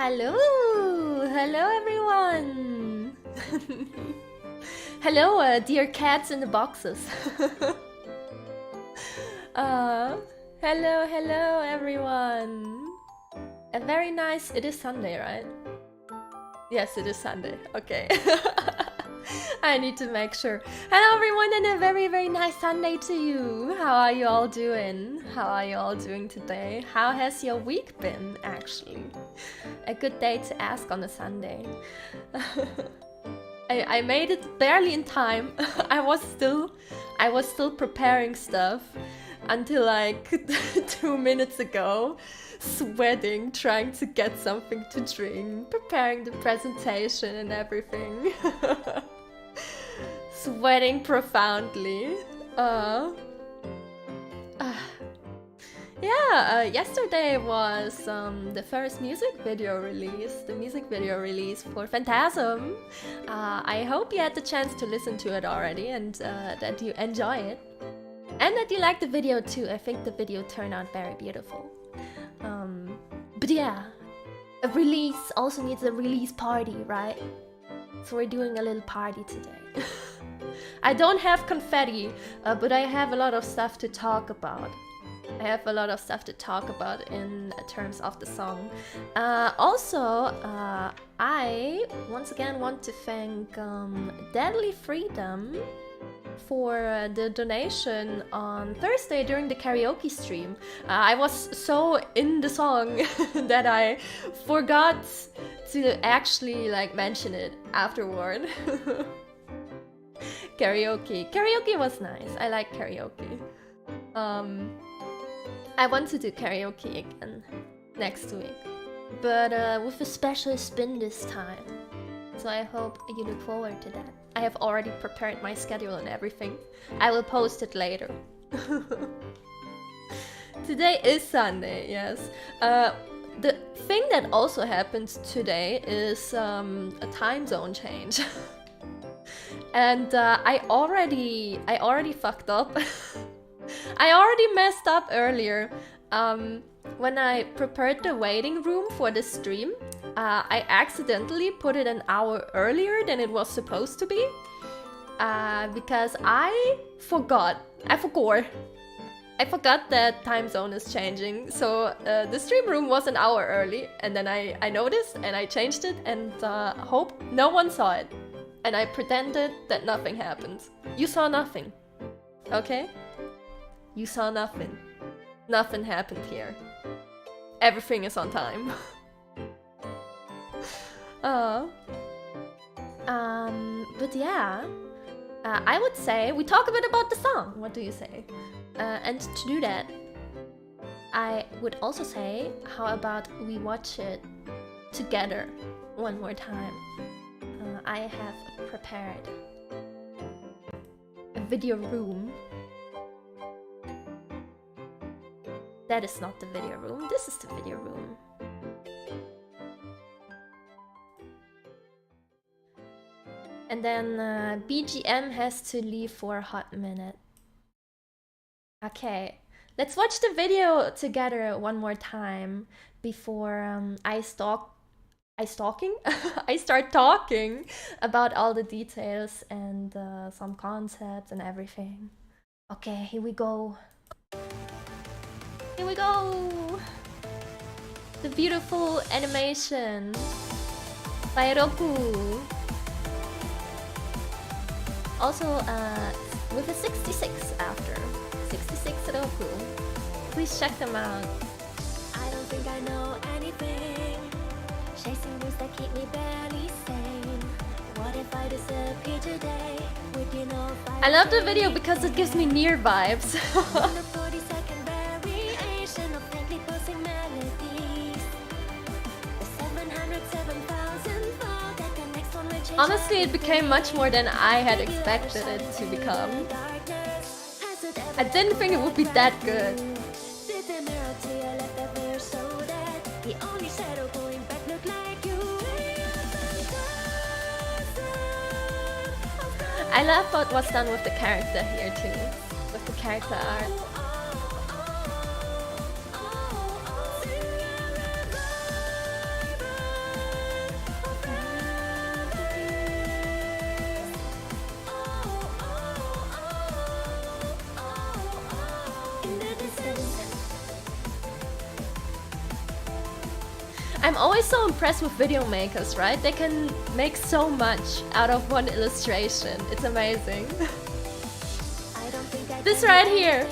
Hello! Hello everyone! Hello, dear cats in the boxes. Hello everyone! A very nice... It is Sunday, right? Yes, it is Sunday. Okay. I need to make sure. Hello everyone and a very nice Sunday to you. How are you all doing? How are you all doing today? How has your week been, actually? A good day to ask on a Sunday. I made it barely in time. I was still preparing stuff until like 2 minutes ago. Sweating, trying to get something to drink, preparing the presentation and everything. Sweating profoundly. Yesterday was the first music video release, for Phantasm. I hope you had the chance to listen to it already and that you enjoy it. And that you like the video too. I think the video turned out very beautiful. But yeah, a release also needs a release party, right? So we're doing a little party today. I don't have confetti, but I have a lot of stuff to talk about. In terms of the song. I once again want to thank Deadly Freedom for the donation on Thursday during the karaoke stream. I was so in the song that I forgot to actually like mention it afterward. Karaoke was nice. I like karaoke. I want to do karaoke again next week, but with a special spin this time. So I hope you look forward to that. I have already prepared my schedule and everything. I will post it later. Today is Sunday, yes. The thing that also happens today is a time zone change. And I already fucked up. I already messed up earlier. When I prepared the waiting room for the stream, I accidentally put it an hour earlier than it was supposed to be. Because I forgot that time zone is changing. So the stream room was an hour early, and then I noticed and I changed it and hope no one saw it. And I pretended that nothing happened. You saw nothing, okay? You saw nothing. Nothing happened here. Everything is on time. But yeah, I would say we talk a bit about the song. What do you say? And to do that, I would also say, how about we watch it together one more time? I have prepared a video room. That is not the video room. This is the video room. And then BGM has to leave for a hot minute. Okay, let's watch the video together one more time before I start talking about all the details and some concepts and everything. Okay, here we go. Here we go! The beautiful animation by Roku. Also, with a 66 after. 66 Roku. Please check them out. I don't think I know anything. Chasing dreams that keep me barely sane. What if I disappear today? Would you know if I love the video because it gives me near vibes. Honestly, it became much more than I had expected it to become. I didn't think it would be that good. I love what was done with the character here too, with the character art. I'm always so impressed with video makers, right? They can make so much out of one illustration. It's amazing. This right here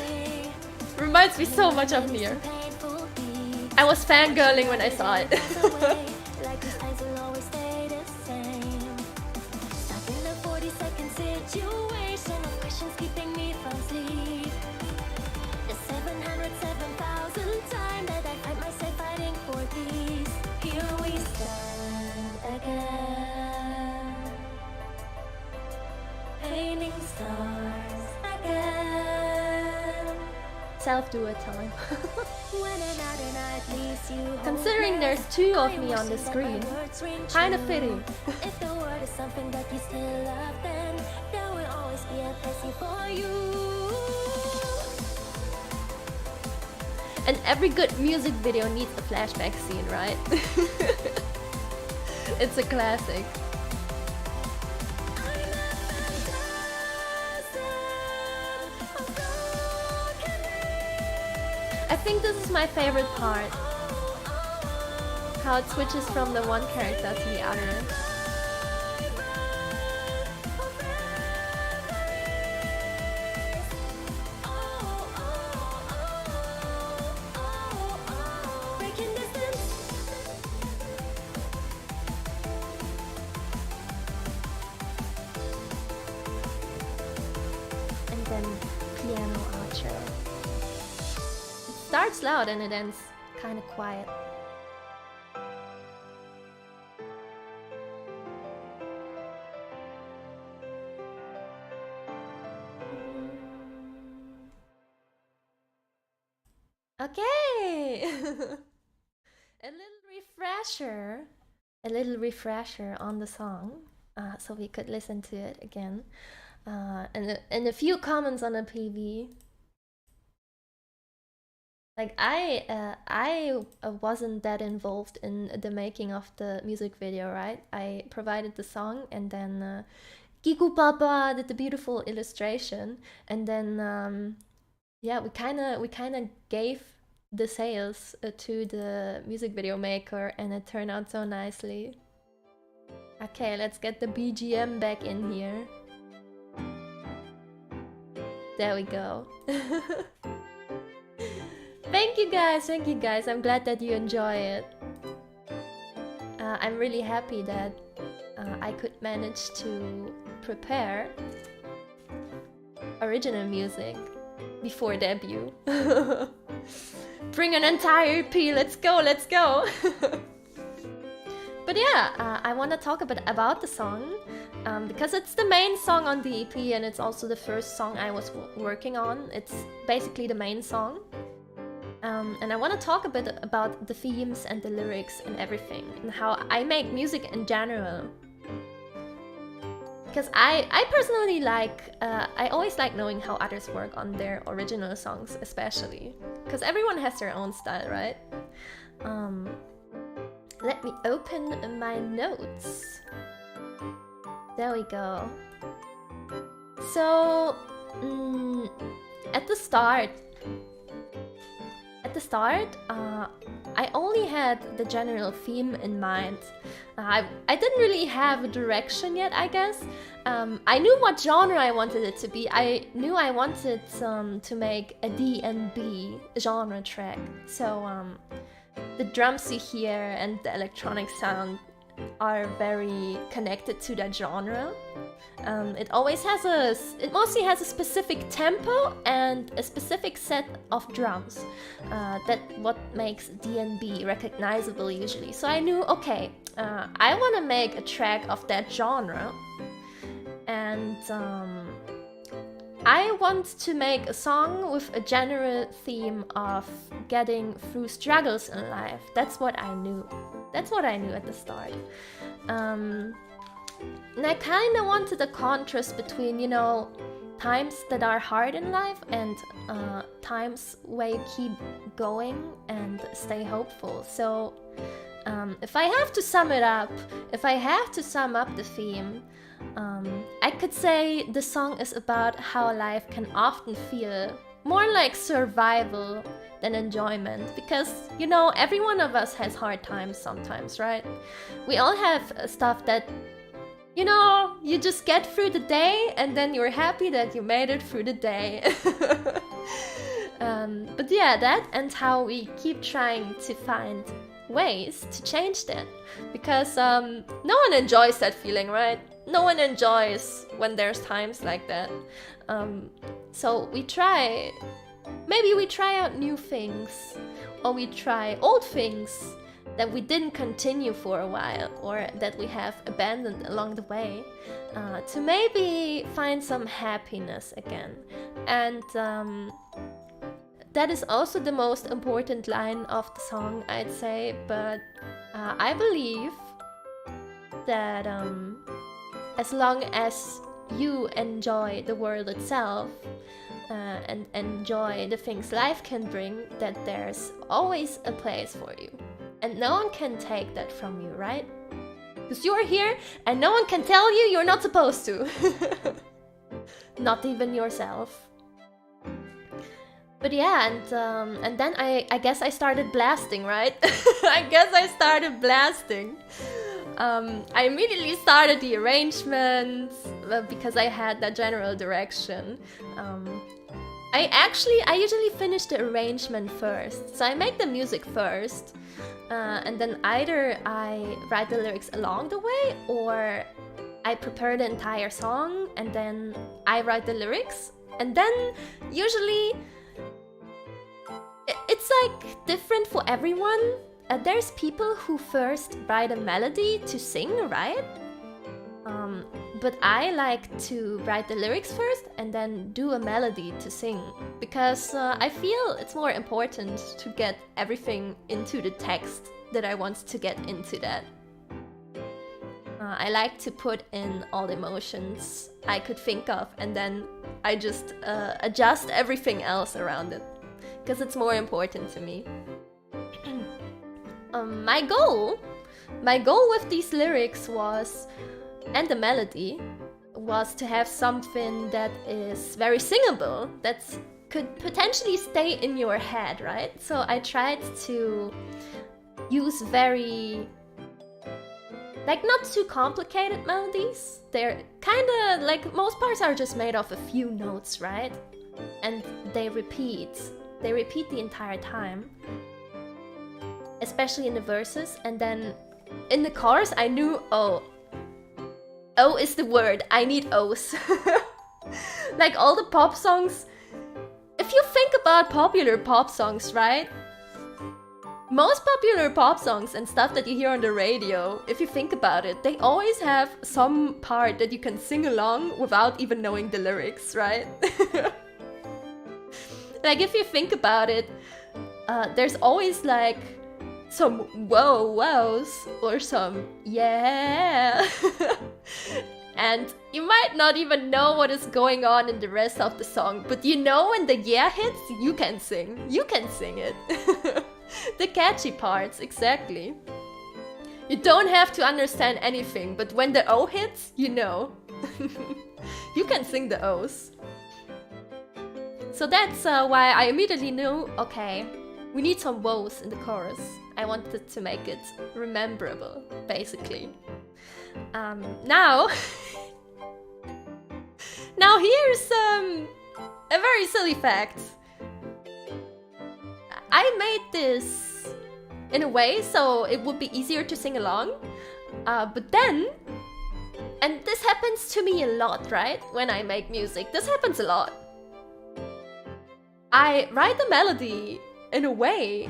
reminds me so much of Nier. I was fangirling when I saw it. Self-do-it time. Considering there's two of me on the screen, kind of fitting. If the word is something that you still love, then there will always be a place for you. And every good music video needs a flashback scene, right? It's a classic. I think this is my favorite part. How it switches from the one character to the other. And then piano outro. Starts loud and it ends kind of quiet. Okay. A little refresher on the song, so we could listen to it again, and a few comments on the PV. Like I wasn't that involved in the making of the music video, right? I provided the song, and then Kiku Papa did the beautiful illustration, and then yeah, we kind of gave the sales to the music video maker, and it turned out so nicely. Okay, let's get the BGM back in here. There we go. Thank you guys, I'm glad that you enjoy it. I'm really happy that I could manage to prepare original music before debut. Bring an entire EP, let's go! But yeah, I want to talk a bit about the song, because it's the main song on the EP, and it's also the first song I was working on. It's basically the main song. And I want to talk a bit about the themes and the lyrics and everything, and how I make music in general. Because I personally like, I always like knowing how others work on their original songs, especially. Because everyone has their own style, right? Let me open my notes. There we go. So, at the start, I only had the general theme in mind. I didn't really have a direction yet, I guess. I knew what genre I wanted it to be. I knew I wanted to make a D&B genre track. So the drums you hear and the electronic sound are very connected to that genre. It mostly has a specific tempo and a specific set of drums. That what makes D&B recognizable usually. So I knew, okay, I want to make a track of that genre, and I want to make a song with a general theme of getting through struggles in life. That's what I knew. That's what I knew at the start. And I kind of wanted a contrast between, you know, times that are hard in life and times where you keep going and stay hopeful. So if I have to sum it up, if I have to sum up the theme, I could say the song is about how life can often feel more like survival than enjoyment, because you know, every one of us has hard times sometimes, right? We all have stuff that, you know, you just get through the day and then you're happy that you made it through the day. But yeah, that and how we keep trying to find ways to change that, because no one enjoys that feeling, right? No one enjoys when there's times like that. So we try, maybe we try out new things, or we try old things that we didn't continue for a while, or that we have abandoned along the way, to maybe find some happiness again. And that is also the most important line of the song, I'd say, but I believe that as long as you enjoy the world itself, and enjoy the things life can bring, that there's always a place for you. And no one can take that from you, right? Because you're here and no one can tell you you're not supposed to. Not even yourself. But yeah, and then I guess I started blasting, right? I guess I started blasting. I immediately started the arrangements because I had that general direction. I usually finish the arrangement first, so I make the music first, and then either I write the lyrics along the way, or I prepare the entire song and then I write the lyrics, and then usually it's like different for everyone. There's people who first write a melody to sing, right? But I like to write the lyrics first and then do a melody to sing, because I feel it's more important to get everything into the text that I want to get into that. I like to put in all the emotions I could think of, and then I just adjust everything else around it, because it's more important to me. My goal with these lyrics was, and the melody, was to have something that is very singable, that could potentially stay in your head, right? So I tried to use very, like, not too complicated melodies. They're kinda, like, most parts are just made of a few notes, right? And they repeat the entire time, especially in the verses. And then in the chorus I knew, O is the word, I need O's. Like all the pop songs, if you think about popular pop songs, right? Most popular pop songs and stuff that you hear on the radio, if you think about it, they always have some part that you can sing along without even knowing the lyrics, right? Like if you think about it, there's always like some wows or some yeah. And you might not even know what is going on in the rest of the song, but you know when the yeah hits, you can sing. You can sing it. The catchy parts, exactly. You don't have to understand anything, but when the O hits, you know. You can sing the O's. So that's why I immediately knew, okay, we need some woes in the chorus. I wanted to make it rememberable, basically. Now here's a very silly fact. I made this in a way so it would be easier to sing along, but then, and this happens to me a lot, right? When I make music, this happens a lot. I write the melody in a way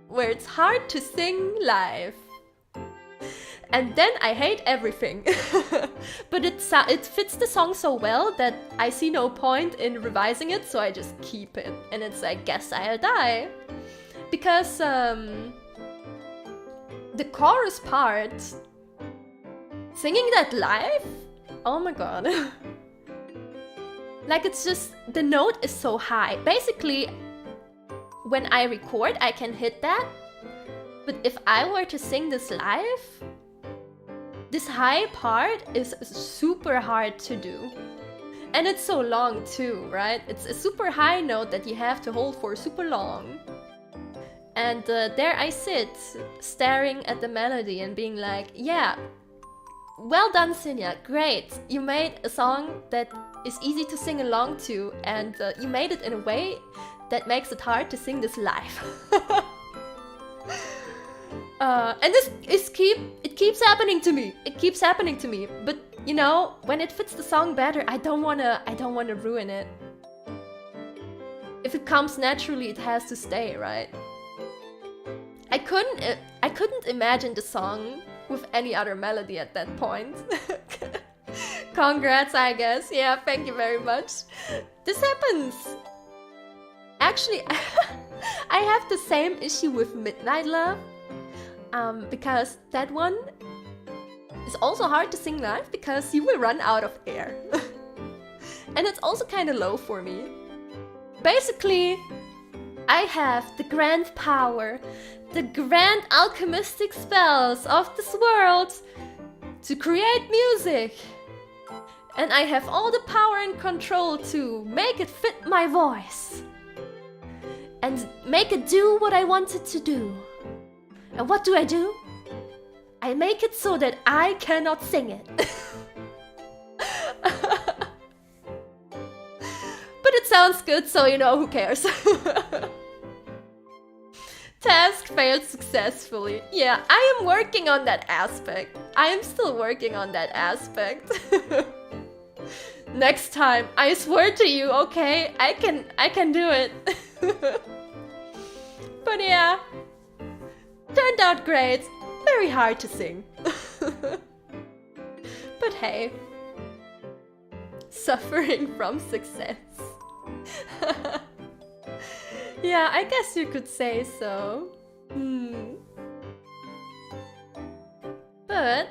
where it's hard to sing live. And then I hate everything. But it fits the song so well that I see no point in revising it, so I just keep it. And it's like, guess I'll die. Because the chorus part, singing that live, oh my god. Like, it's just, the note is so high. Basically, when I record, I can hit that. But if I were to sing this live, this high part is super hard to do. And it's so long too, right? It's a super high note that you have to hold for super long. And there I sit, staring at the melody and being like, yeah, well done, Cinnia, great. You made a song that is easy to sing along to, and you made it in a way that makes it hard to sing this live. And it keeps happening to me. It keeps happening to me. But you know, when it fits the song better, I don't wanna ruin it. If it comes naturally, it has to stay, right? I couldn't imagine the song with any other melody at that point. Congrats, I guess. Yeah, thank you very much. This happens. Actually, I have the same issue with Midnight Love. Because that one is also hard to sing live because you will run out of air. And it's also kind of low for me. Basically, I have the grand power, the grand alchemistic spells of this world to create music. And I have all the power and control to make it fit my voice. And make it do what I want it to do. And what do? I make it so that I cannot sing it. But it sounds good, so you know, who cares? Task failed successfully. Yeah, I am working on that aspect. I am still working on that aspect. Next time, I swear to you, okay? I can do it. But yeah. Turned out great. Very hard to sing. But hey. Suffering from success. Yeah, I guess you could say so. But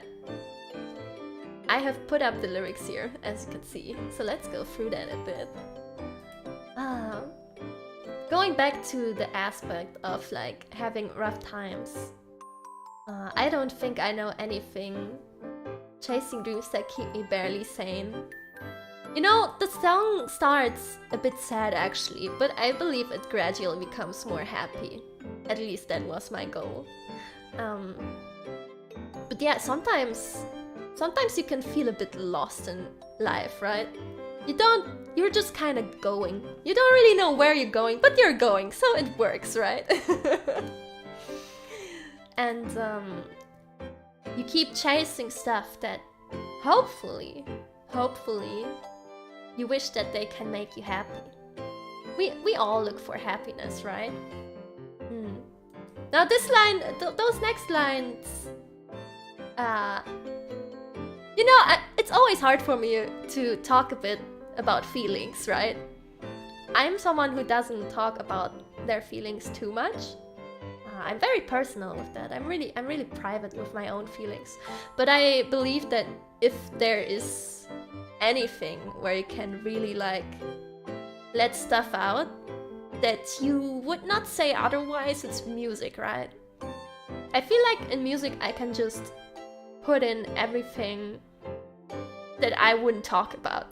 I have put up the lyrics here, as you can see. So let's go through that a bit. Going back to the aspect of like having rough times. I don't think I know anything chasing dreams that keep me barely sane. You know, the song starts a bit sad actually, but I believe it gradually becomes more happy. At least that was my goal. But yeah, sometimes you can feel a bit lost in life, right? You're just kind of going. You don't really know where you're going, but you're going, so it works, right? And you keep chasing stuff that hopefully you wish that they can make you happy. We all look for happiness, right? Now this line, those next lines, you know, it's always hard for me to talk a bit about feelings, right? I'm someone who doesn't talk about their feelings too much. I'm very personal with that. I'm really private with my own feelings. But I believe that if there is anything where you can really like let stuff out that you would not say otherwise, it's music, right? I feel like in music I can just put in everything that I wouldn't talk about.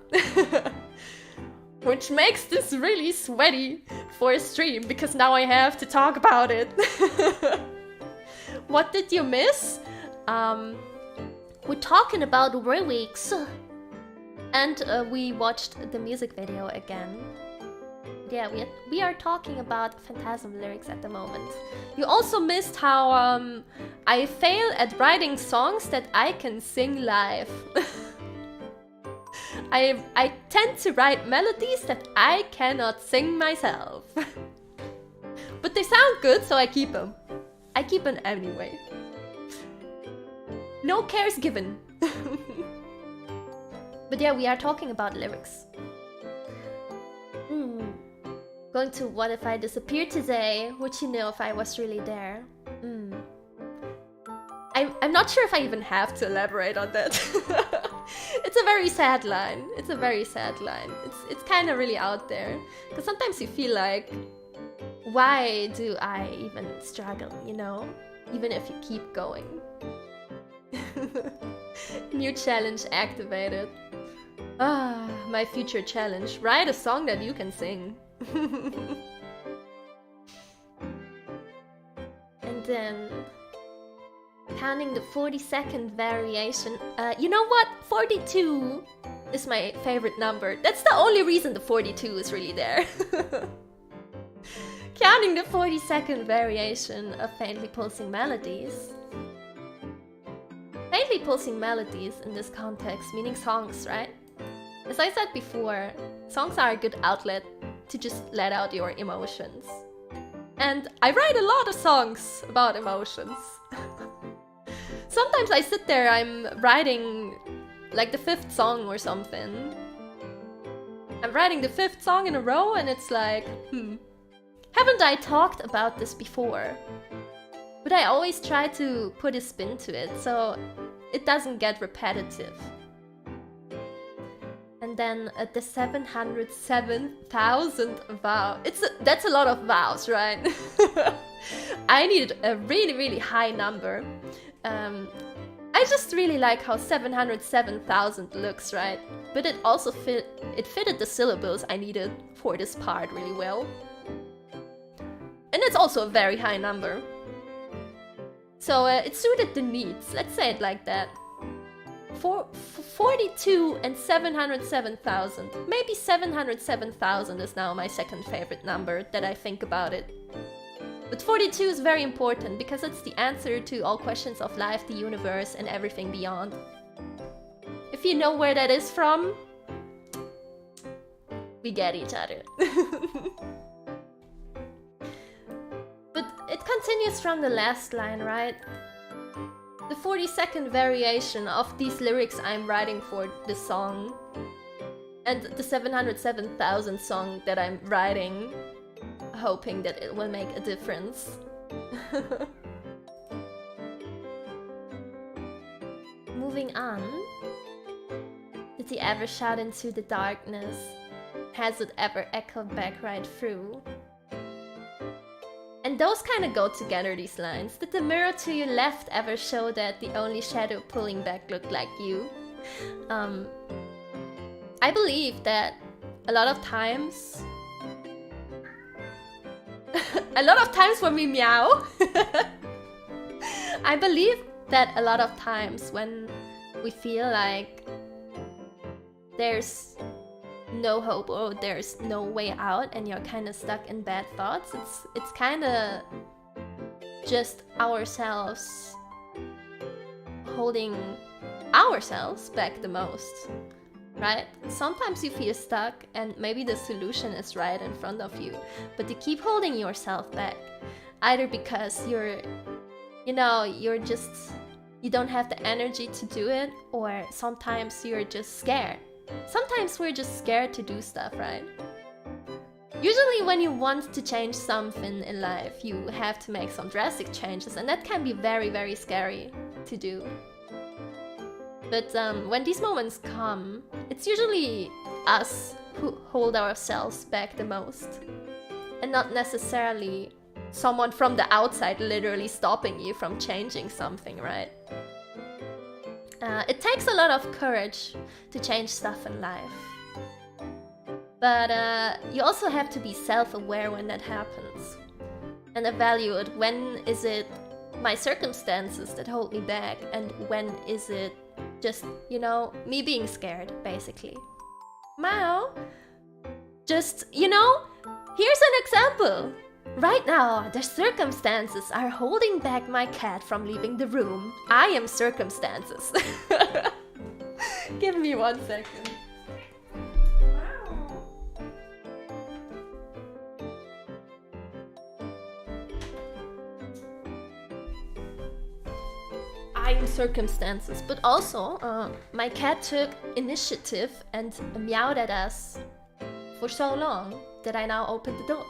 Which makes this really sweaty for a stream, because now I have to talk about it. What did you miss? We're talking about lyrics. And we watched the music video again. Yeah, we are talking about Phantasm lyrics at the moment. You also missed how I fail at writing songs that I can sing live. I tend to write melodies that I cannot sing myself. But they sound good, so I keep them. I keep them anyway. No cares given. But yeah, we are talking about lyrics. Going to What If I Disappeared Today? Would you know if I was really there? I'm not sure if I even have to elaborate on that. It's a very sad line. It's a very sad line. It's kind of really out there. Because sometimes you feel like, why do I even struggle, you know? Even if you keep going. New challenge activated. Ah, my future challenge. Write a song that you can sing. And then counting the 42nd variation. You know what? 42 is my favorite number. That's the only reason the 42 is really there. Counting the 42nd variation of faintly pulsing melodies. Faintly pulsing melodies in this context, meaning songs, right? As I said before, songs are a good outlet to just let out your emotions. And I write a lot of songs about emotions. Sometimes I sit there, I'm writing like the 5th song or something. I'm writing the 5th song in a row and it's like, haven't I talked about this before? But I always try to put a spin to it so it doesn't get repetitive. And then at the 707,000th vow. That's a lot of vows, right? I needed a really, really high number. I just really like how 707,000 looks, right? But it also fitted the syllables I needed for this part really well. And it's also a very high number. So it suited the needs, let's say it like that. 42 and 707,000. Maybe 707,000 is now my second favorite number that I think about it. But 42 is very important because it's the answer to all questions of life, the universe, and everything beyond. If you know where that is from, we get each other. But it continues from the last line, right? The 42nd variation of these lyrics I'm writing for this song, and the 707,000 song that I'm writing, hoping that it will make a difference. Moving on. Did he ever shout into the darkness? Has it ever echoed back right through? And those kind of go together, these lines. Did the mirror to your left ever show that the only shadow pulling back looked like you? I believe that a lot of times... a lot of times when we meow... I believe that a lot of times when we feel like there's no hope or there's no way out and you're kind of stuck in bad thoughts, it's kind of just ourselves holding ourselves back the most, right? Sometimes you feel stuck and maybe the solution is right in front of you, but you keep holding yourself back, either because you don't have the energy to do it, or sometimes you're just scared. Sometimes we're just scared to do stuff, right? Usually when you want to change something in life, you have to make some drastic changes, and that can be very, very scary to do. But when these moments come, it's usually us who hold ourselves back the most, and not necessarily someone from the outside literally stopping you from changing something, right? It takes a lot of courage to change stuff in life. But you also have to be self-aware when that happens. And evaluate when is it my circumstances that hold me back, and when is it just, me being scared, basically. Now, just, here's an example. Right now, the circumstances are holding back my cat from leaving the room. I am circumstances. Give me 1 second. I am circumstances, but also my cat took initiative and meowed at us for so long that I now opened the door.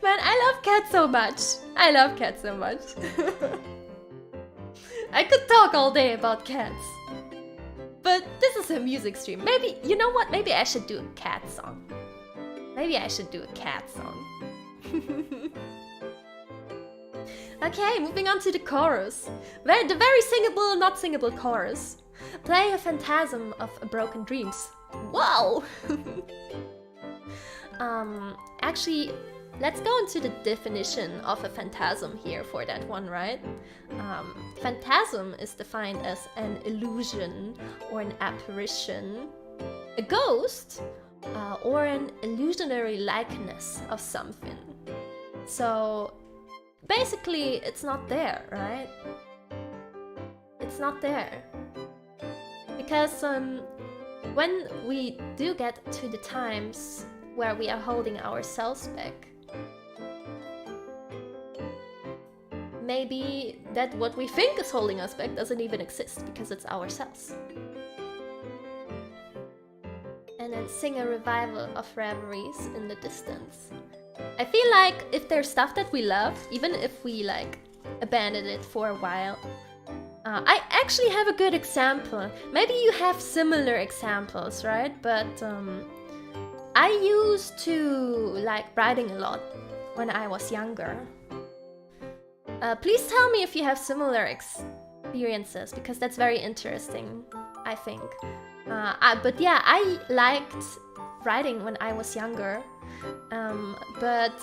Man, I love cats so much. I love cats so much. I could talk all day about cats. But this is a music stream. Maybe, you know what? Maybe I should do a cat song. Maybe I should do a cat song. Okay, moving on to the chorus. The very singable, not singable chorus. Play a phantasm of broken dreams. Wow! Actually, let's go into the definition of a phantasm here for that one, right? Phantasm is defined as an illusion or an apparition, a ghost, or an illusionary likeness of something. So basically, it's not there, right? It's not there. Because when we do get to the times where we are holding ourselves back, maybe that what we think is holding us back doesn't even exist because it's ourselves. And then sing a revival of reveries in the distance. I feel like if there's stuff that we love, even if we like abandon it for a while, I actually have a good example. Maybe you have similar examples, right? But I used to like writing a lot when I was younger. Please tell me if you have similar experiences, because that's very interesting, I think. But yeah, I liked writing when I was younger. But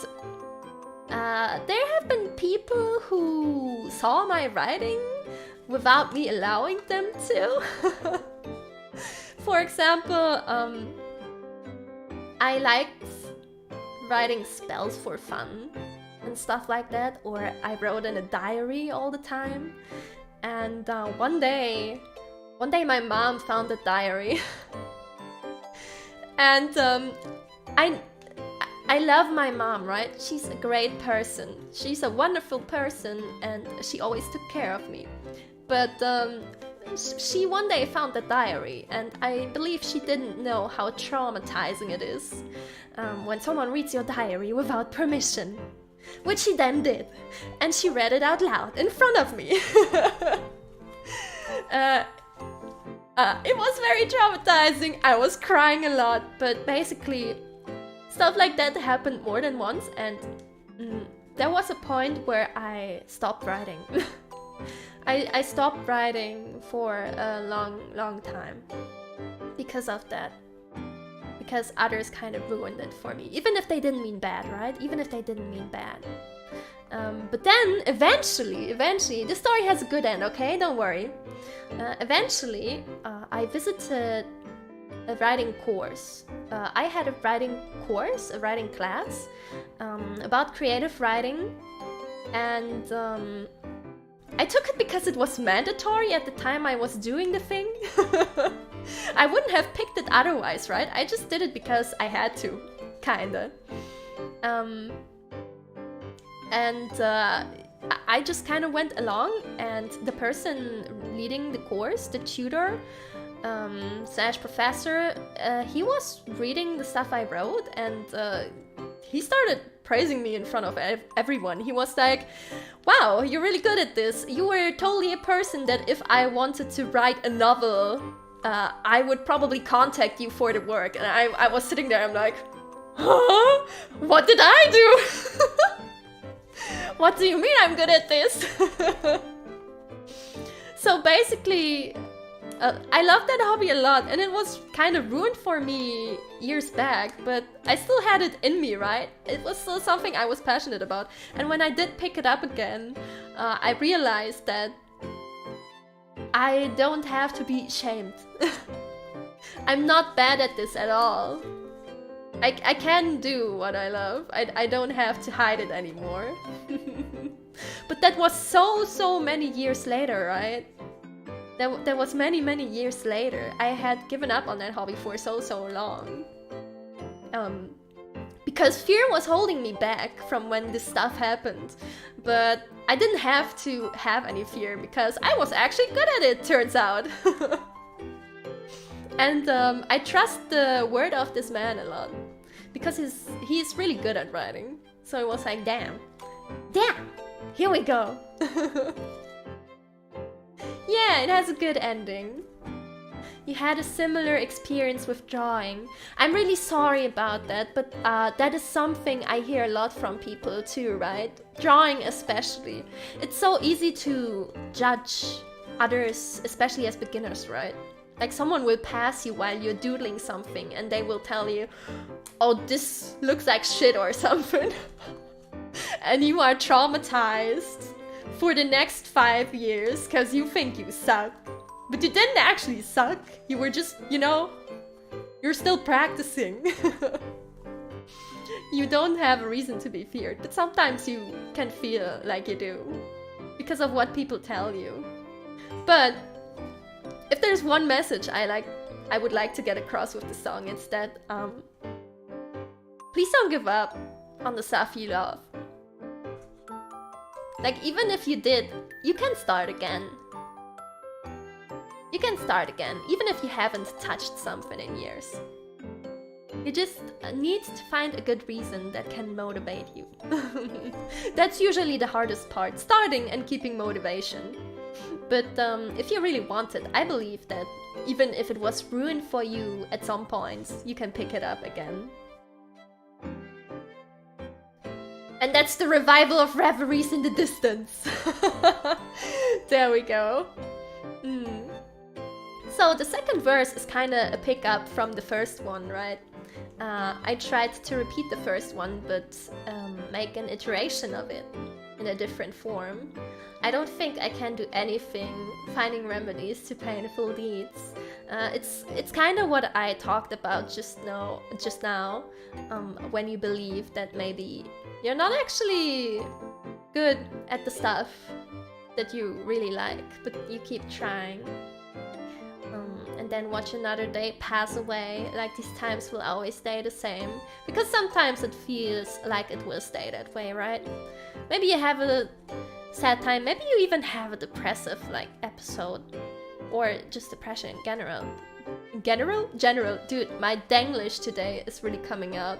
there have been people who saw my writing without me allowing them to. For example, I liked writing spells for fun and stuff like that, or I wrote in a diary all the time. And one day my mom found the diary. And I love my mom, right? She's a great person. She's a wonderful person, and she always took care of me. But she one day found the diary, and I believe she didn't know how traumatizing it is when someone reads your diary without permission. Which she then did, and she read it out loud in front of me. It was very traumatizing. I was crying a lot, but basically stuff like that happened more than once, and there was a point where I stopped writing. I stopped writing for a long time because of that. Because others kind of ruined it for me. Even if they didn't mean bad, right? Even if they didn't mean bad. But then, eventually, the story has a good end, okay? Don't worry. Eventually, I visited a writing course. I had a writing course, a writing class, about creative writing. And I took it because it was mandatory at the time I was doing the thing. I wouldn't have picked it otherwise, right? I just did it because I had to, kinda. I just kind of went along, and the person leading the course, the tutor slash professor, he was reading the stuff I wrote, and he started praising me in front of everyone. He was like, wow, you're really good at this. You were totally a person that if I wanted to write a novel, I would probably contact you for the work. And I was sitting there, I'm like, huh? What did I do? What do you mean I'm good at this? So basically, I love that hobby a lot, and it was kind of ruined for me years back, but I still had it in me, right? It was still something I was passionate about. And when I did pick it up again, I realized that I don't have to be ashamed. I'm not bad at this at all. I can do what I love. I don't have to hide it anymore. But that was so many years later, right? That was many years later. I had given up on that hobby for so long. Because fear was holding me back from when this stuff happened. But I didn't have to have any fear because I was actually good at it, turns out. And I trust the word of this man a lot. Because he's really good at writing. So it was like, damn, here we go. Yeah, it has a good ending. you had a similar experience with drawing. I'm really sorry about that, but that is something I hear a lot from people too, right? Drawing especially. It's so easy to judge others, especially as beginners, right? Like someone will pass you while you're doodling something and they will tell you, oh, this looks like shit or something. And you are traumatized for the next 5 years because you think you suck. But you didn't actually suck. You were just, you know, you're still practicing. You don't have a reason to be feared, but sometimes you can feel like you do because of what people tell you. But if there's one message I would like to get across with the song, it's that please don't give up on the stuff you love. Like, even if you did, you can start again. You can start again, even if you haven't touched something in years. You just need to find a good reason that can motivate you. That's usually the hardest part, starting and keeping motivation. But if you really want it, I believe that even if it was ruined for you at some points, you can pick it up again. And that's the revival of reveries in the distance. There we go. So the second verse is kind of a pickup from the first one, right? I tried to repeat the first one, but make an iteration of it in a different form. I don't think I can do anything finding remedies to painful deeds. It's kind of what I talked about just now, when you believe that maybe you're not actually good at the stuff that you really like, but you keep trying. And then watch another day pass away, like these times will always stay the same. Because sometimes it feels like it will stay that way, right? Maybe you have a sad time, maybe you even have a depressive episode. Or just depression in general. In general? General. Dude, my Denglish today is really coming out.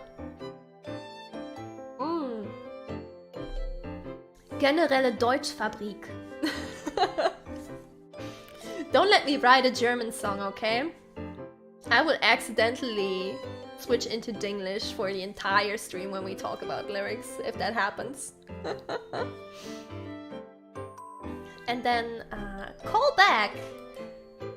Generelle Deutschfabrik. Don't let me write a German song, okay? I will accidentally switch into Dinglish for the entire stream when we talk about lyrics, if that happens. And then, call back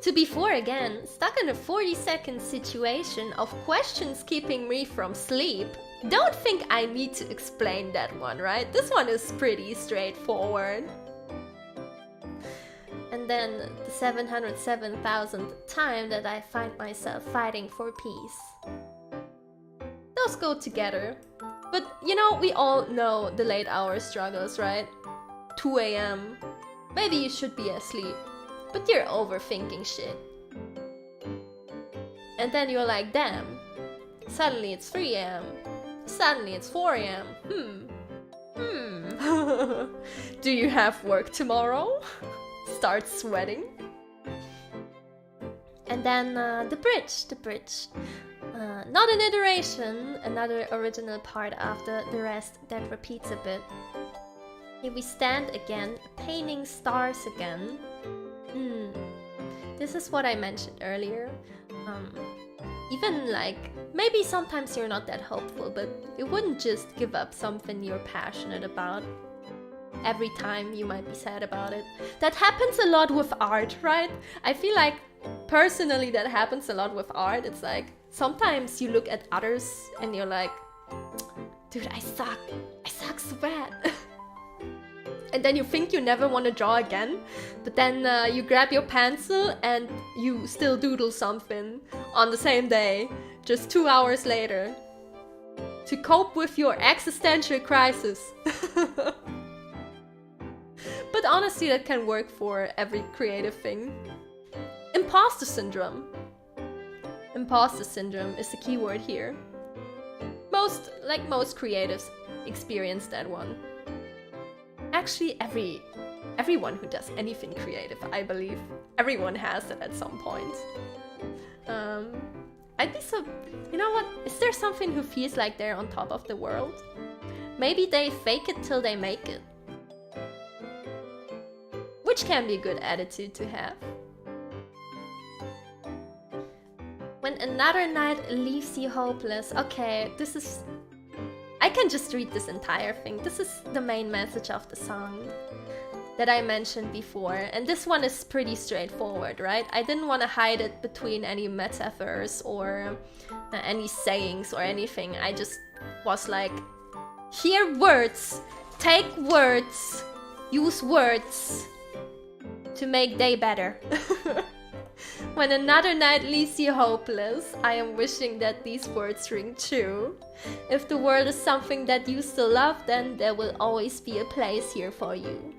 to before again, stuck in a 40-second situation of questions keeping me from sleep. Don't think I need to explain that one, right? This one is pretty straightforward. And then the 707,000th time that I find myself fighting for peace. Those go together. But you know, we all know the late hour struggles, right? 2 AM. Maybe you should be asleep, but you're overthinking shit. And then you're like, damn, suddenly it's 3 AM. Suddenly it's 4 AM. Do you have work tomorrow? Start sweating. And then the bridge. Not an iteration, another original part after the rest that repeats a bit. Here we stand again, painting stars again. This is what I mentioned earlier. Even maybe sometimes you're not that hopeful, but you wouldn't just give up something you're passionate about every time you might be sad about it. That happens a lot with art, right? I feel like personally that happens a lot with art. It's like sometimes you look at others and you're like, dude, I suck so bad. And then you think you never want to draw again, but then you grab your pencil and you still doodle something on the same day, just 2 hours later, to cope with your existential crisis. But honestly, that can work for every creative thing. Imposter syndrome. Imposter syndrome is the key word here. Most creatives experience that one. Actually, everyone who does anything creative, I believe, everyone has it at some point. I'd be so... You know what? Is there something who feels like they're on top of the world? Maybe they fake it till they make it. Which can be a good attitude to have. When another night leaves you hopeless. Okay, this is... I can just read this entire thing. This is the main message of the song that I mentioned before. And this one is pretty straightforward, right? I didn't want to hide it between any metaphors or any sayings or anything. I just was like, hear words, take words, use words to make day better. When another night leaves you hopeless, I am wishing that these words ring true. If the world is something that you still love, then there will always be a place here for you.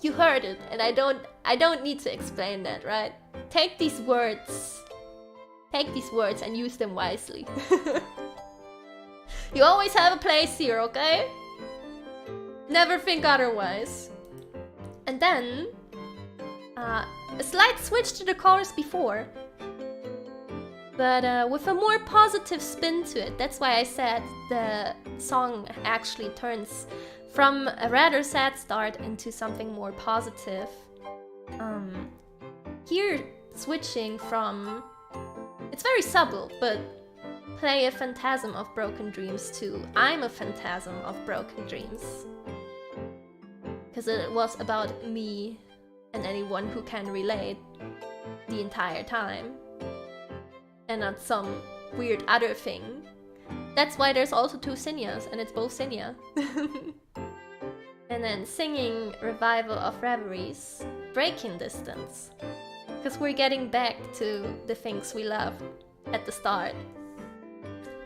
You heard it, and I don't need to explain that, right? Take these words and use them wisely. You always have a place here, okay? Never think otherwise. And then a slight switch to the chorus before, but with a more positive spin to it. That's why I said the song actually turns from a rather sad start into something more positive. Here, switching from... It's very subtle, but play a phantasm of broken dreams to I'm a phantasm of broken dreams. Because it was about me and anyone who can relate the entire time. And not some weird other thing. That's why there's also two Cinnias, and it's both Cinnia. And then singing Revival of Reveries, Breaking Distance. Because we're getting back to the things we loved at the start.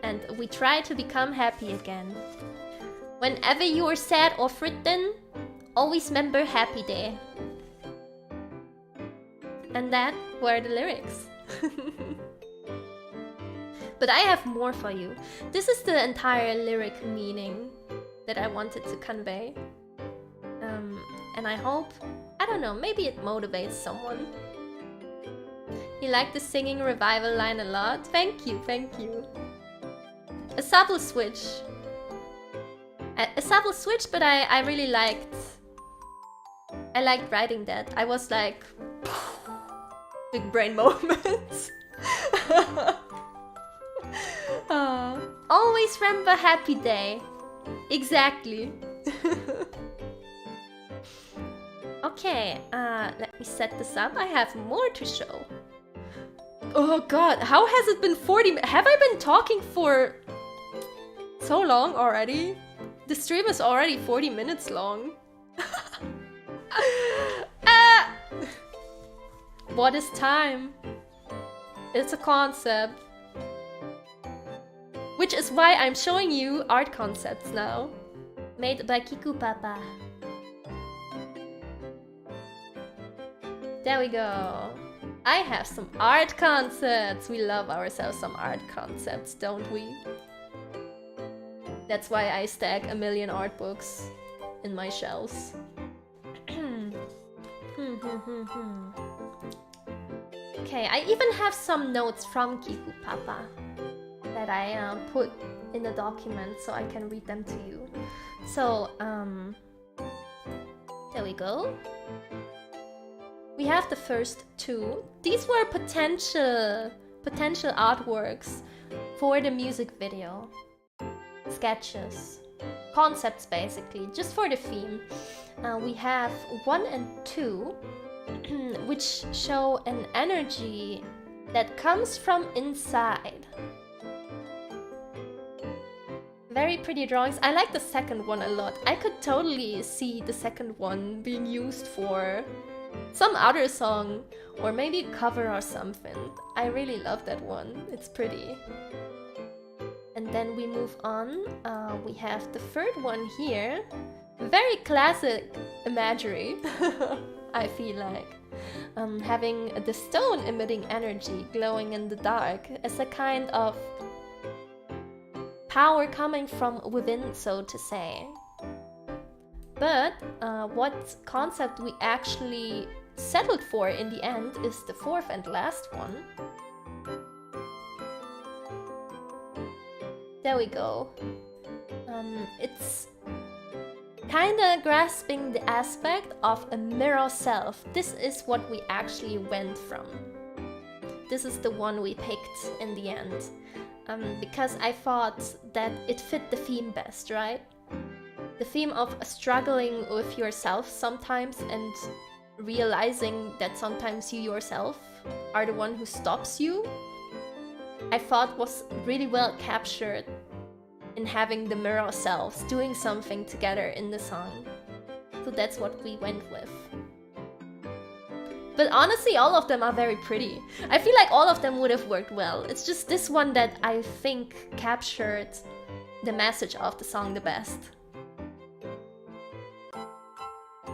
And we try to become happy again. Whenever you're sad or fritten, always remember happy day. And that were the lyrics. But I have more for you. This is the entire lyric meaning that I wanted to convey. And I hope, I don't know, maybe it motivates someone. You like the singing revival line a lot? Thank you, thank you. A subtle switch. A subtle switch, but I really liked... I liked writing that. I was like... big brain moments. Always remember happy day. Exactly. Okay, let me set this up. I have more to show. Oh god, how has it been 40 minutes? Have I been talking for so long already? The stream is already 40 minutes long. What is time? It's a concept. Which is why I'm showing you art concepts now. Made by Kiku Papa. There we go. I have some art concepts. We love ourselves some art concepts, don't we? That's why I stack 1,000,000 art books in my shelves. Okay, I even have some notes from Kiku Papa that I put in the document so I can read them to you. So, there we go. We have the first two. These were potential artworks for the music video. Sketches. Concepts, basically, just for the theme. We have 1 and 2, which show an energy that comes from inside. Very pretty drawings. I like the second one a lot. I could totally see the second one being used for some other song, or maybe a cover or something. I really love that one. It's pretty. And then we move on. We have the third one here. Very classic imagery, I feel like. Having the stone emitting energy glowing in the dark as a kind of power coming from within, so to say. But what concept we actually settled for in the end is the fourth and last one. There we go. It's kinda grasping the aspect of a mirror self. This is what we actually went from. this is the one we picked in the end. Because I thought that it fit the theme best, right? The theme of struggling with yourself sometimes and realizing that sometimes you yourself are the one who stops you, I thought was really well captured in having the mirror selves doing something together in the song. So that's what we went with. But honestly, all of them are very pretty. I feel like all of them would have worked well. It's just this one that I think captured the message of the song the best.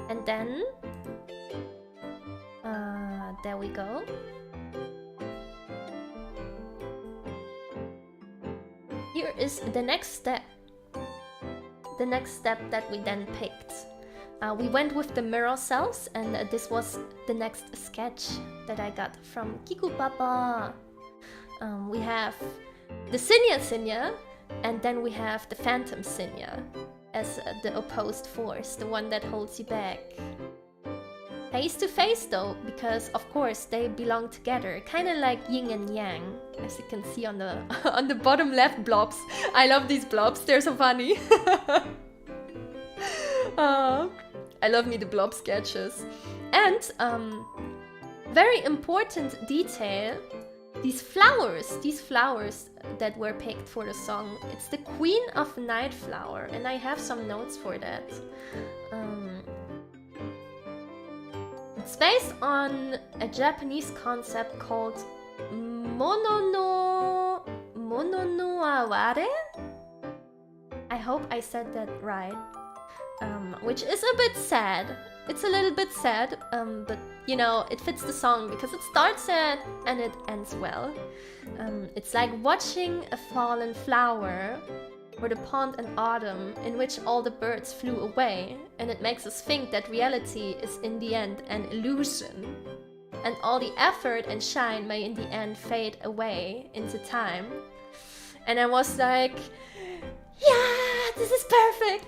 And then... there we go. Here is the next step. The next step that we then picked. We went with the mirror cells, and this was the next sketch that I got from Kiku Papa. We have the Cinnia, and then we have the Phantom Cinnia as the opposed force, the one that holds you back. Face to face though, because of course they belong together, kind of like yin and yang, as you can see on the on the bottom left blobs. I love these blobs; they're so funny. I love me the blob sketches. And very important detail: these flowers that were picked for the song. It's the Queen of Night flower, and I have some notes for that. It's based on a Japanese concept called Mono no Aware? I hope I said that right. Which is a bit sad. It's a little bit sad, but you know, it fits the song because it starts sad and it ends well. It's like watching a fallen flower or the pond in autumn in which all the birds flew away, and it makes us think that reality is in the end an illusion, and all the effort and shine may in the end fade away into time. And I was like, yeah, this is perfect!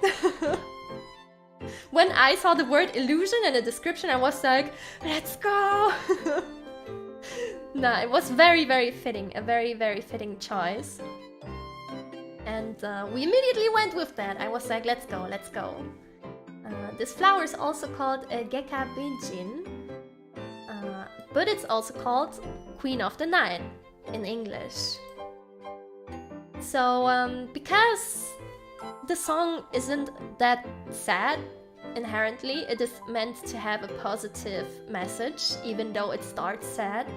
When I saw the word illusion in the description, I was like, let's go! Nah, it was very, very fitting, a very, very fitting choice. And we immediately went with that. I was like, let's go, let's go. This flower is also called Geka Binjin, but it's also called Queen of the Night in English. So, because the song isn't that sad inherently, it is meant to have a positive message, even though it starts sad.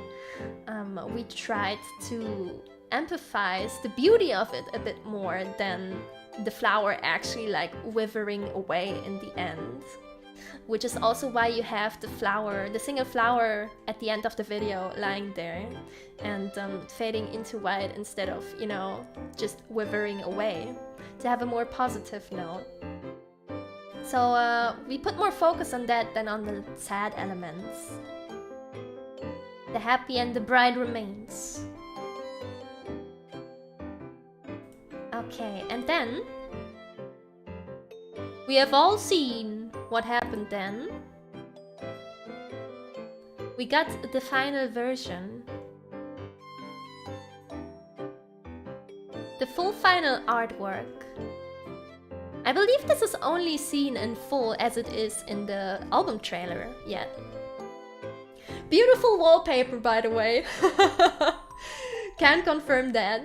We tried to empathize the beauty of it a bit more than the flower actually like withering away in the end. Which is also why you have the flower, the single flower at the end of the video lying there and fading into white instead of, you know, just withering away, to have a more positive note. So we put more focus on that than on the sad elements. The happy and the bride remains. Okay, and then we have all seen what happened then. We got the final version. The full final artwork. I believe this is only seen in full as it is in the album trailer yet. Beautiful wallpaper, by the way. Can confirm that.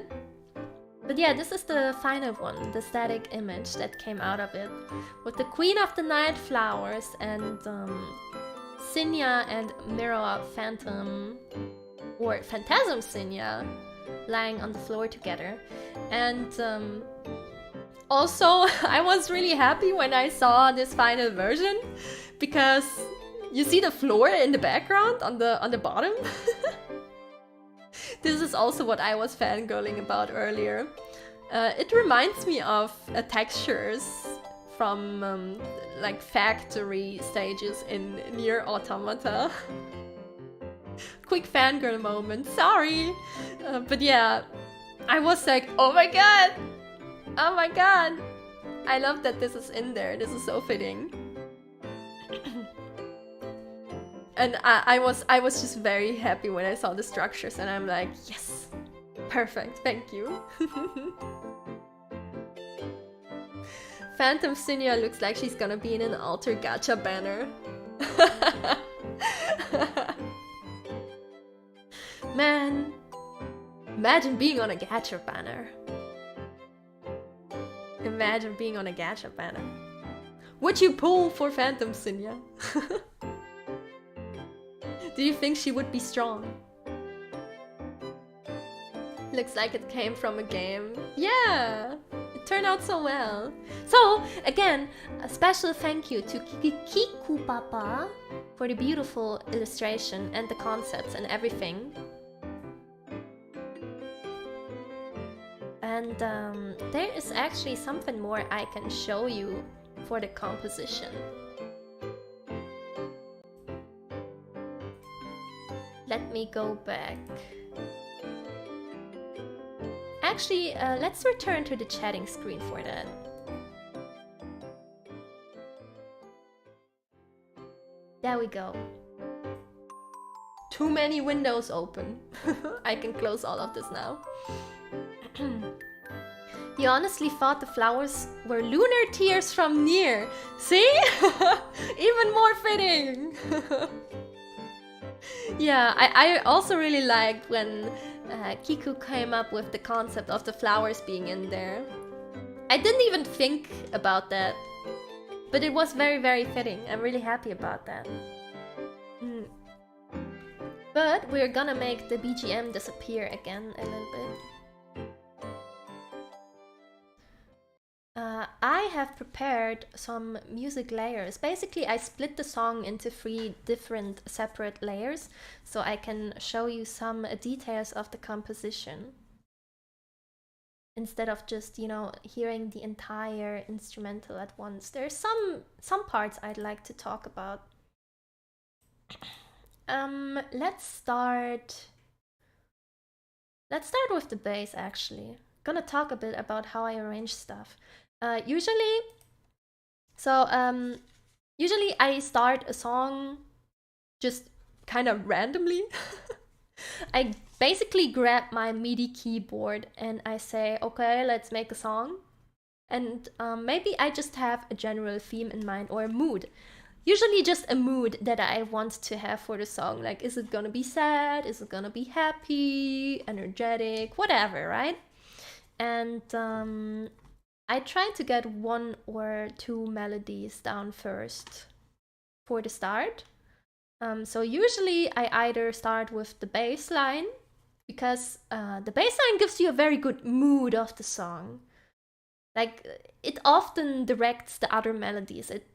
But yeah, this is the final one, the static image that came out of it, with the Queen of the Night flowers and Cinnia and Mirror Phantom, or Phantasm Cinnia, lying on the floor together. And also, I was really happy when I saw this final version, because you see the floor in the background on the bottom. This is also what I was fangirling about earlier. It reminds me of textures from like factory stages in Nier Automata. Quick fangirl moment, sorry! But yeah, I was like, oh my god! Oh my god! I love that this is in there, this is so fitting. And I was just very happy when I saw the structures, and I'm like, yes, perfect, thank you. Phantom Cinnia looks like she's gonna be in an ALTYR gacha banner. Man, imagine being on a gacha banner. Imagine being on a gacha banner. Would you pull for Phantom Cinnia? Do you think she would be strong? Looks like it came from a game. Yeah, it turned out so well. So, again, a special thank you to Kiku Papa for the beautiful illustration and the concepts and everything. And there is actually something more I can show you for the composition. Let me go back. Actually, let's return to the chatting screen for that. There we go. Too many windows open. I can close all of this now. You honestly thought the flowers were lunar tears from Nier. See? Even more fitting. Yeah, I also really liked when Kiku came up with the concept of the flowers being in there. I didn't even think about that, but it was very, very fitting. I'm really happy about that. But we're gonna make the BGM disappear again a little bit. I have prepared some music layers. Basically, I split the song into 3 different separate layers, so I can show you some details of the composition. Instead of just, you know, hearing the entire instrumental at once. There's some parts I'd like to talk about. Let's start with the bass, actually. Gonna talk a bit about how I arrange stuff. Usually I start a song just kind of randomly. I basically grab my MIDI keyboard and I say, okay, let's make a song. And maybe I just have a general theme in mind or a mood. Usually just a mood that I want to have for the song. Like, is it gonna be sad? Is it gonna be happy, energetic, whatever, right? And I try to get 1 or 2 melodies down first for the start. So usually I either start with the bass line, because the bass line gives you a very good mood of the song. Like, it often directs the other melodies. It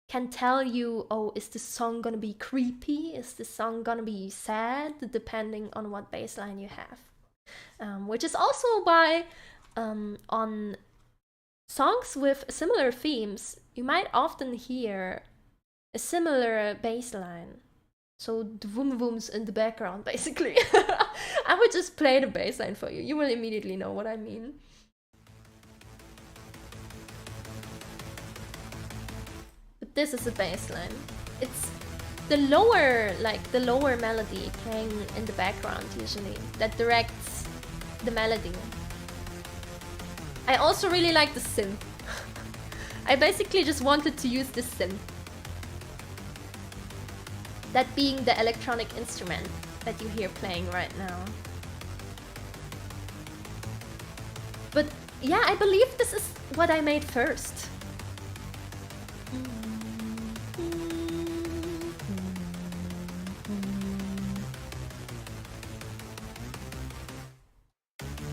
can tell you, oh, is this song gonna be creepy? Is this song gonna be sad? Depending on what bass line you have. Which is also why on songs with similar themes, you might often hear a similar bass line. So the vroom vrooms in the background, basically. I would just play the bass line for you. You will immediately know what I mean. But this is a bass line. It's the lower melody playing in the background usually that directs the melody. I also really like the synth. I basically just wanted to use the synth. That being the electronic instrument that you hear playing right now. But yeah, I believe this is what I made first.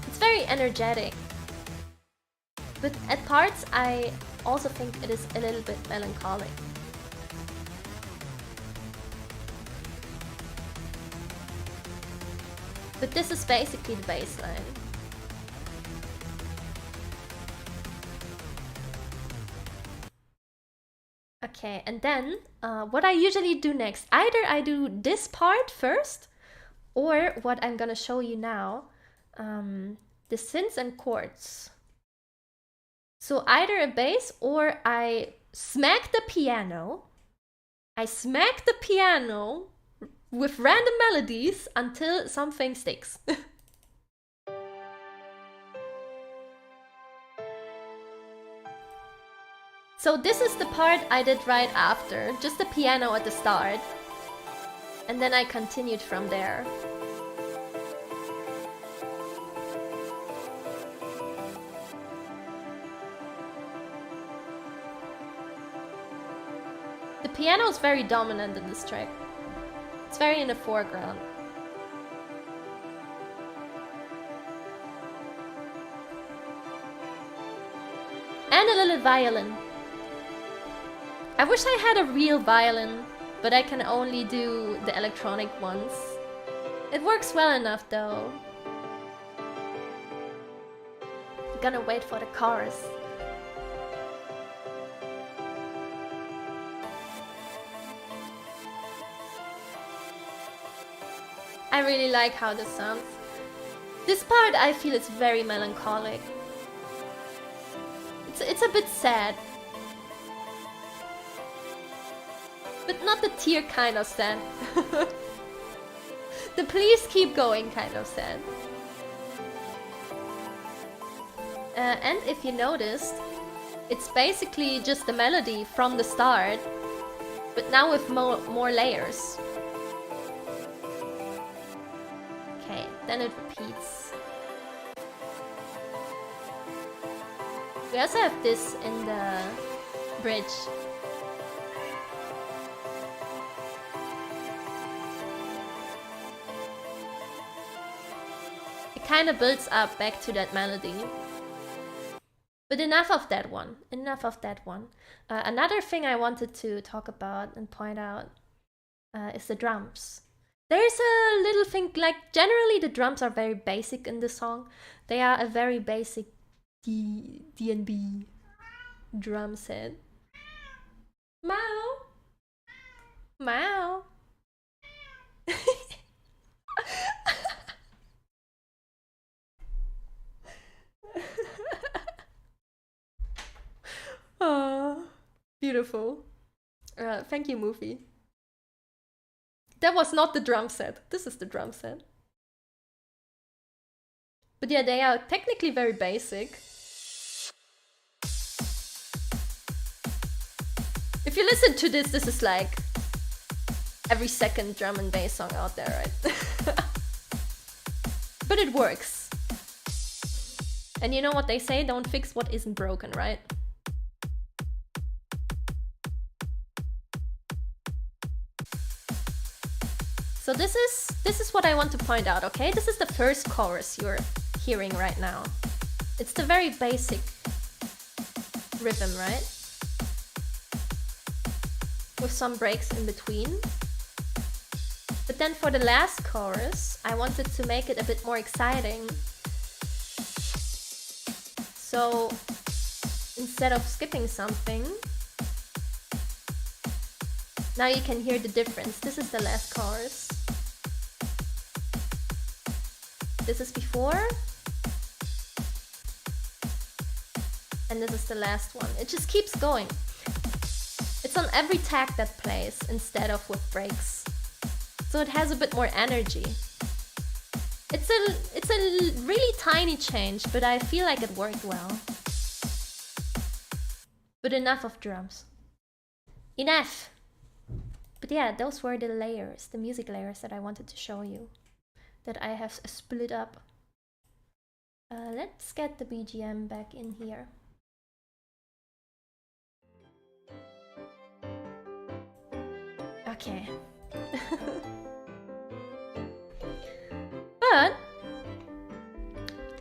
It's very energetic. But at parts, I also think it is a little bit melancholic. But this is basically the bass line. Okay, and then what I usually do next, either I do this part first, or what I'm gonna show you now, the synths and chords. So either a bass, or I smack the piano. I smack the piano with random melodies until something sticks. So this is the part I did right after, just the piano at the start. And then I continued from there. The piano is very dominant in this track. It's very in the foreground. And a little violin. I wish I had a real violin, but I can only do the electronic ones. It works well enough though. I'm gonna wait for the chorus. I really like how this sounds. This part I feel is very melancholic. It's a bit sad. But not the tear kind of sad. The please keep going kind of sad. And if you noticed, it's basically just the melody from the start, but now with more layers. Okay, then it repeats. We also have this in the bridge. Kind of builds up back to that melody. But enough of that one. Enough of that one. Another thing I wanted to talk about and point out is the drums. There's a little thing, like generally the drums are very basic in the song. They are a very basic D&B drum set. Meow. Meow. Oh, beautiful. Thank you, movie. That was not the drum set. This is the drum set. But yeah, they are technically very basic. If you listen to this, this is like every second drum and bass song out there, right? But it works. And you know what they say? Don't fix what isn't broken, right? So this is what I want to point out, okay? This is the first chorus you're hearing right now. It's the very basic rhythm, right? With some breaks in between. But then for the last chorus, I wanted to make it a bit more exciting. So instead of skipping something, now you can hear the difference. This is the last chorus. This is before. And this is the last one. It just keeps going. It's on every tag that plays instead of with breaks. So it has a bit more energy. It's a really tiny change, but I feel like it worked well. But enough of drums. Enough! But yeah, those were the layers, the music layers that I wanted to show you, that I have split up. Let's get the BGM back in here. Okay. But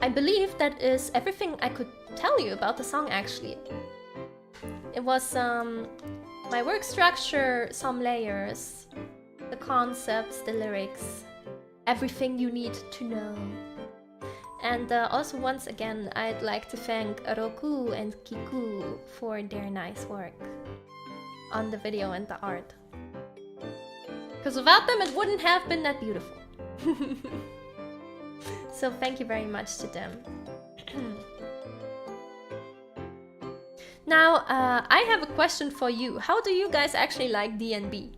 I believe that is everything I could tell you about the song actually. It was my work structure, some layers, the concepts, the lyrics, everything you need to know. And also once again, I'd like to thank Roku and Kiku for their nice work on the video and the art. Because without them, it wouldn't have been that beautiful. So thank you very much to them. Now, I have a question for you. How do you guys actually like D&B?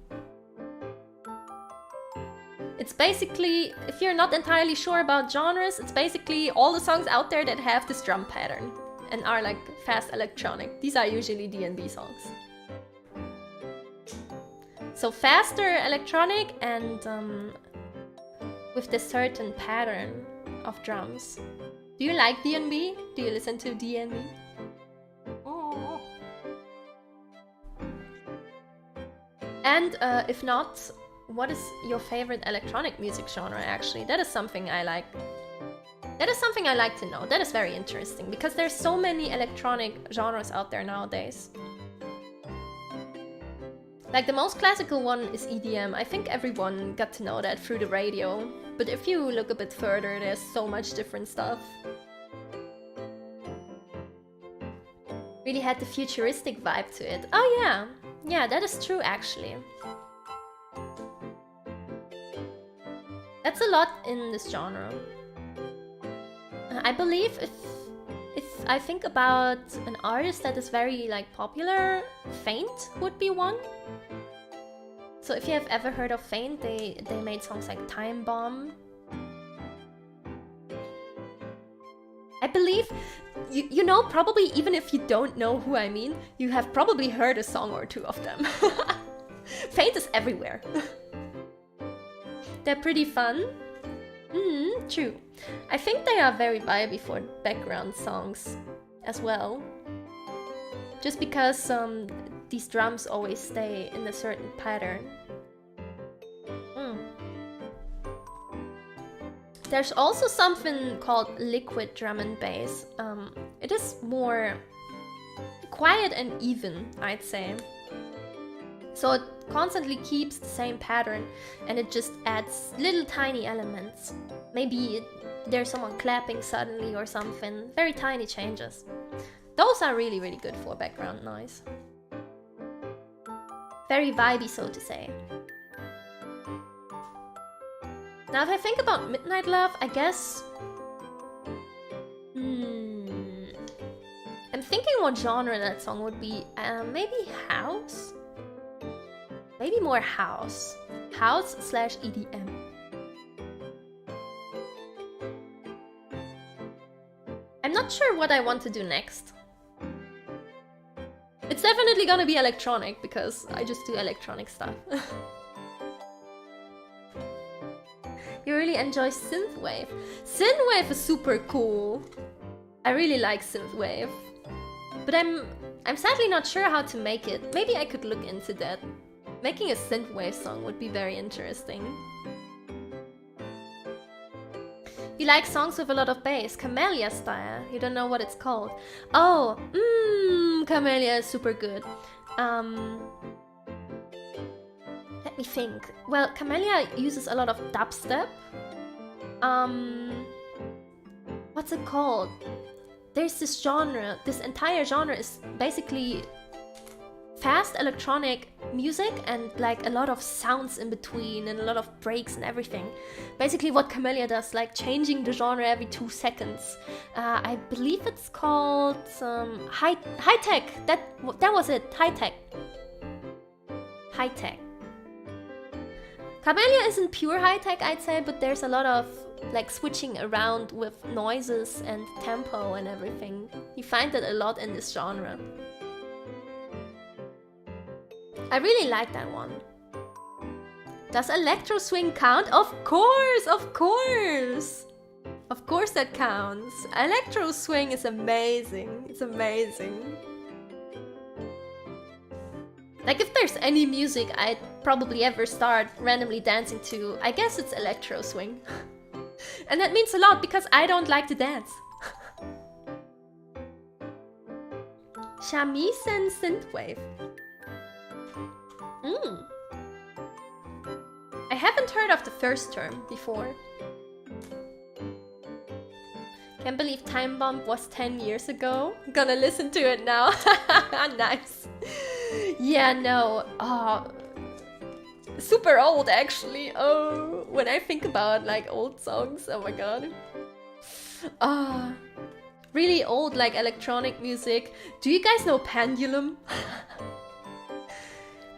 It's basically, if you're not entirely sure about genres, it's basically all the songs out there that have this drum pattern and are like fast electronic. These are usually D&B songs. So faster electronic and with this certain pattern of drums. Do you like D&B? Do you listen to D&B? Oh. And if not, what is your favorite electronic music genre actually? That is something I like. That is something I like to know. That is very interesting because there's so many electronic genres out there nowadays. Like the most classical one is EDM. I think everyone got to know that through the radio. But if you look a bit further, there's so much different stuff. Really had the futuristic vibe to it. Oh yeah, yeah, that is true actually. That's a lot in this genre. I believe if I think about an artist that is very like popular, Faint would be one. So if you have ever heard of Faint, they made songs like Time Bomb. I believe, you know, probably even if you don't know who I mean, you have probably heard a song or two of them. Faint is everywhere. They're pretty fun. True. I think they are very vibey for background songs as well. Just because these drums always stay in a certain pattern. There's also something called liquid drum and bass. It is more quiet and even, I'd say. So it constantly keeps the same pattern and it just adds little tiny elements. Maybe there's someone clapping suddenly or something. Very tiny changes. Those are really, really good for background noise. Very vibey, so to say. Now if I think about Midnight Love, I guess... I'm thinking what genre that song would be. Maybe house? Maybe more house. House/EDM. I'm not sure what I want to do next. It's definitely gonna be electronic because I just do electronic stuff. You really enjoy synthwave. Synthwave is super cool. I really like synthwave. But I'm sadly not sure how to make it. Maybe I could look into that. Making a synthwave song would be very interesting. You like songs with a lot of bass, Camellia style. You don't know what it's called. Oh, Camellia is super good. Let me think. Well, Camellia uses a lot of dubstep. What's it called? There's this genre. This entire genre is basically fast electronic music and like a lot of sounds in between and a lot of breaks and everything. Basically what Camellia does, like changing the genre every 2 seconds. I believe it's called high tech. That was it. High tech. High tech. Camellia isn't pure high tech, I'd say, but there's a lot of like switching around with noises and tempo and everything. You find that a lot in this genre. I really like that one. Does electro swing count? Of course, of course! Of course that counts. Electro swing is amazing. It's amazing. Like if there's any music I'd probably ever start randomly dancing to, I guess it's electro swing. And that means a lot because I don't like to dance. Shamisen synthwave. I haven't heard of the first term before. Can't believe Time Bomb was 10 years ago. Gonna listen to it now. Nice. Yeah, no. Oh, super old actually. Oh, when I think about like old songs, oh my god. Really old like electronic music. Do you guys know Pendulum?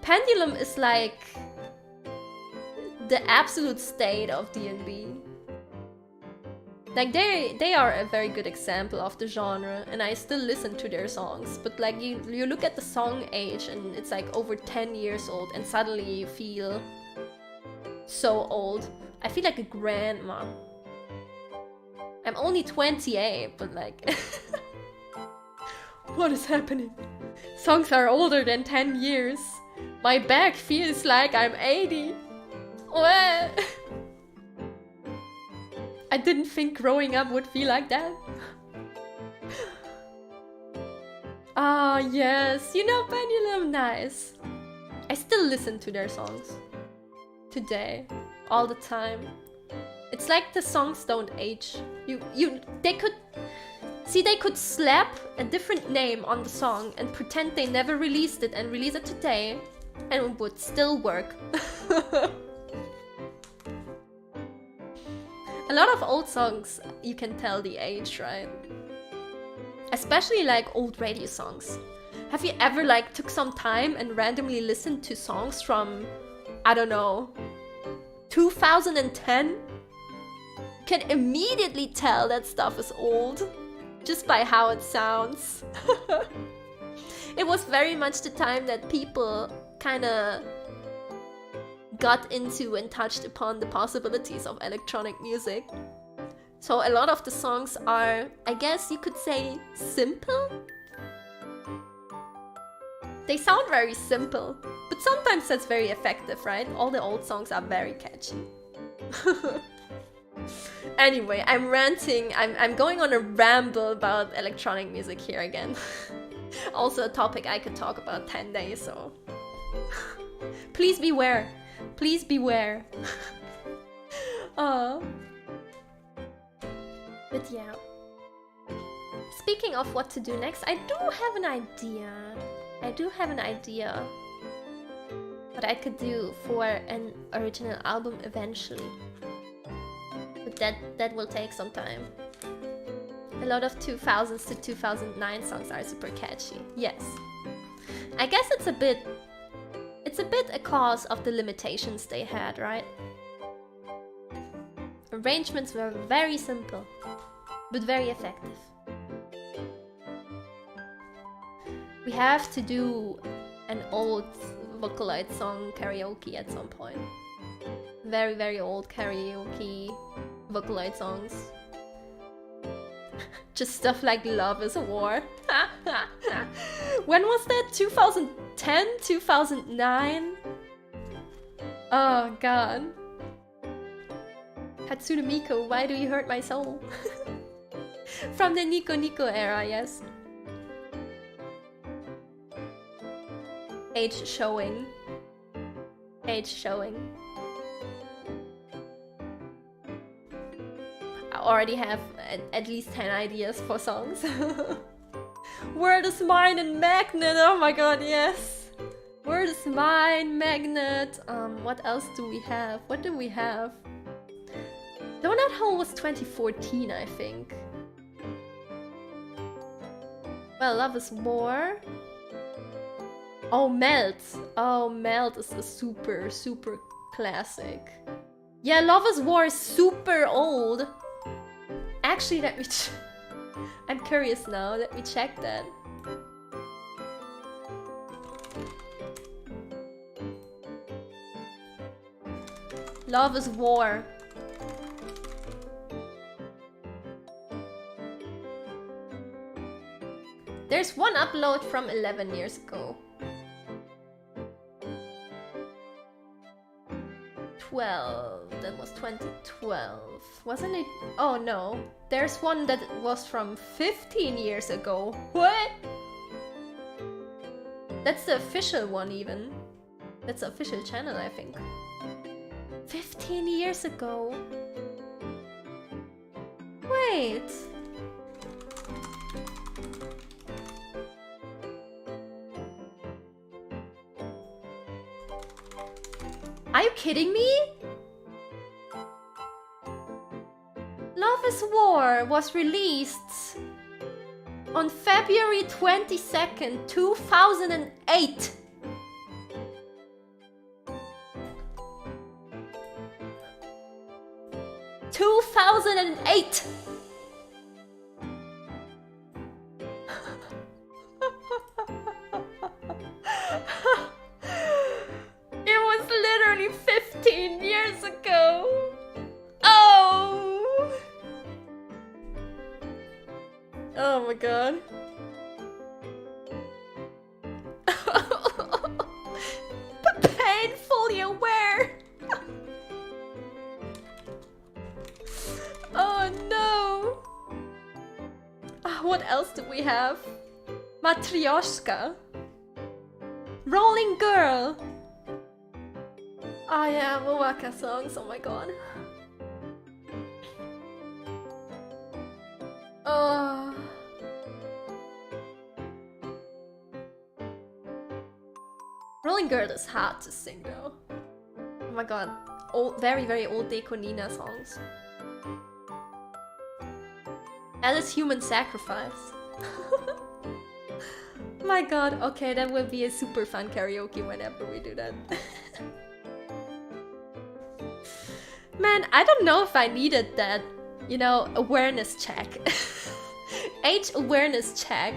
Pendulum is like the absolute state of D&B. Like they are a very good example of the genre, and I still listen to their songs. But like you look at the song age, and it's like over 10 years old, and suddenly you feel so old. I feel like a grandma. I'm only 28, but like, what is happening? Songs are older than 10 years. My back feels like I'm 80. Well, I didn't think growing up would feel like that. Ah, yes, you know Pendulum, nice. I still listen to their songs. Today, all the time. It's like the songs don't age. They could slap a different name on the song and pretend they never released it and release it today, and it would still work. A lot of old songs, you can tell the age, right? Especially like old radio songs. Have you ever like took some time and randomly listened to songs from, I don't know, 2010? You can immediately tell that stuff is old just by how it sounds. It was very much the time that people kinda got into and touched upon the possibilities of electronic music. So a lot of the songs are, I guess you could say, simple? They sound very simple, but sometimes that's very effective, right? All the old songs are very catchy. Anyway, I'm ranting, I'm going on a ramble about electronic music here again. Also a topic I could talk about 10 days, so... Please beware. Please beware. But yeah. Speaking of what to do next, I do have an idea. What I could do for an original album eventually. But that will take some time. A lot of 2000s to 2009 songs are super catchy. Yes. I guess it's a bit a cause of the limitations they had, right? Arrangements were very simple, but very effective. We have to do an old Vocaloid song karaoke at some point. Very, very old karaoke Vocaloid songs. Just stuff like Love is a War. When was that? 2010? 2009? Oh god. Hatsune Miku, why do you hurt my soul? From the Nico Nico era, yes. Age showing. Age showing. I already have at least 10 ideas for songs. Word is Mine and Magnet, oh my god, yes! Word is Mine, Magnet, what else do we have? What do we have? Donut Hole was 2014, I think. Well, Love is War. Oh, Melt! Oh, Melt is a super, super classic. Yeah, Love is War is super old. Actually, let me I'm curious now, let me check that. Love is War. There's one upload from 11 years ago. 12, that was 2012, wasn't it? Oh no, there's one that was from 15 years ago. What? That's the official one even. That's the official channel, I think. 15 years ago. Wait. Are you kidding me? Love is War was released on February 22nd, 2008. 2008! It was literally 15 years ago! Oh! Oh my god. Painfully aware! Oh no! What else do we have? Matryoshka. Rolling Girl. Oh yeah, Wowaka songs, oh my god. Oh. Rolling Girl is hard to sing though. Oh my god. Old, very old Dekonina songs. That is Human Sacrifice. My god, okay, that will be a super fun karaoke whenever we do that. Man, I don't know if I needed that, you know, awareness check. Age awareness check.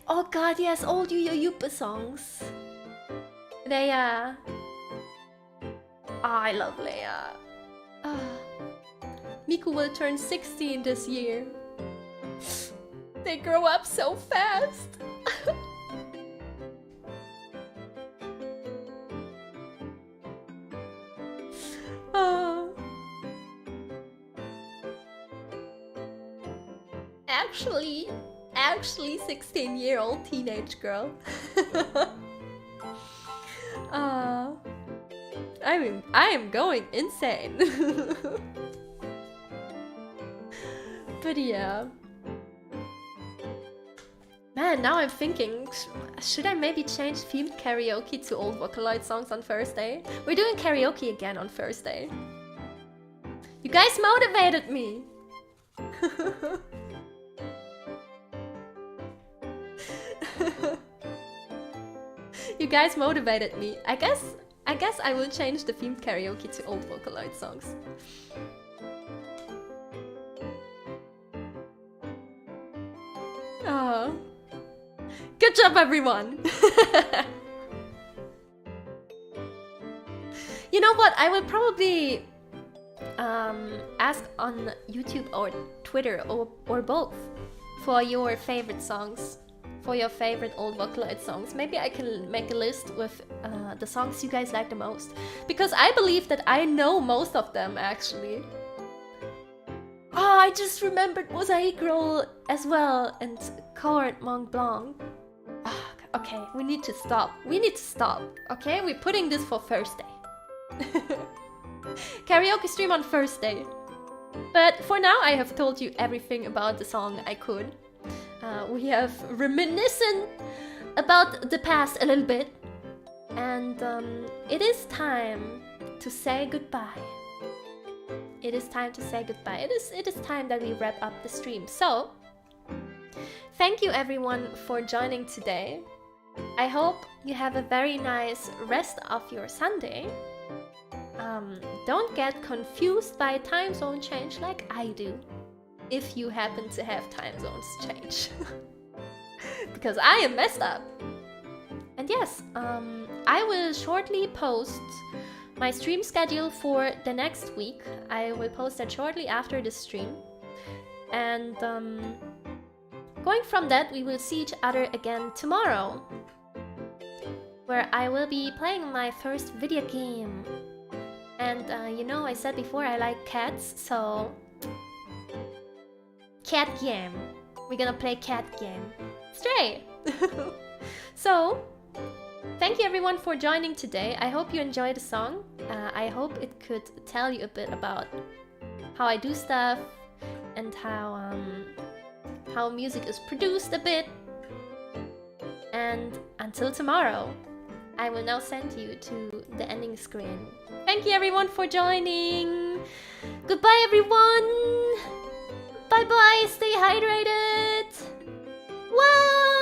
Oh god, yes, old Yu Yu Yupa songs. Leia. Oh, I love Leia. Miku will turn 16 this year. They grow up so fast. Oh. Actually 16-year-old teenage girl. I am going insane. But yeah. Man, now I'm thinking, should I maybe change themed karaoke to old Vocaloid songs on Thursday? We're doing karaoke again on Thursday. You guys motivated me! You guys motivated me. I guess I will change the themed karaoke to old Vocaloid songs. Oh. Good job, everyone! You know what? I will probably ask on YouTube or Twitter or both for your favorite songs, for your favorite old Vocaloid songs. Maybe I can make a list with the songs you guys like the most, because I believe that I know most of them actually. Oh, I just remembered Mosaic Roll as well, and Court Mont Blanc. Oh, okay, we need to stop. We need to stop. Okay, we're putting this for Thursday. Karaoke stream on Thursday. But for now, I have told you everything about the song I could. We have reminiscent about the past a little bit. And it is time to say goodbye. It is time to say goodbye. It is time that we wrap up the stream. So, thank you everyone for joining today. I hope you have a very nice rest of your Sunday. Don't get confused by time zone change like I do, if you happen to have time zones change. Because I am messed up. And yes, I will shortly post my stream schedule for the next week. I will post that shortly after the stream. And going from that, we will see each other again tomorrow, where I will be playing my first video game. And you know, I said before I like cats, so cat game. We're gonna play cat game. Stray! So, thank you everyone for joining today. I hope you enjoyed the song. I hope it could tell you a bit about how I do stuff and how music is produced a bit. And until tomorrow, I will now send you to the ending screen. Thank you everyone for joining. Goodbye everyone. Bye bye. Stay hydrated. Wow.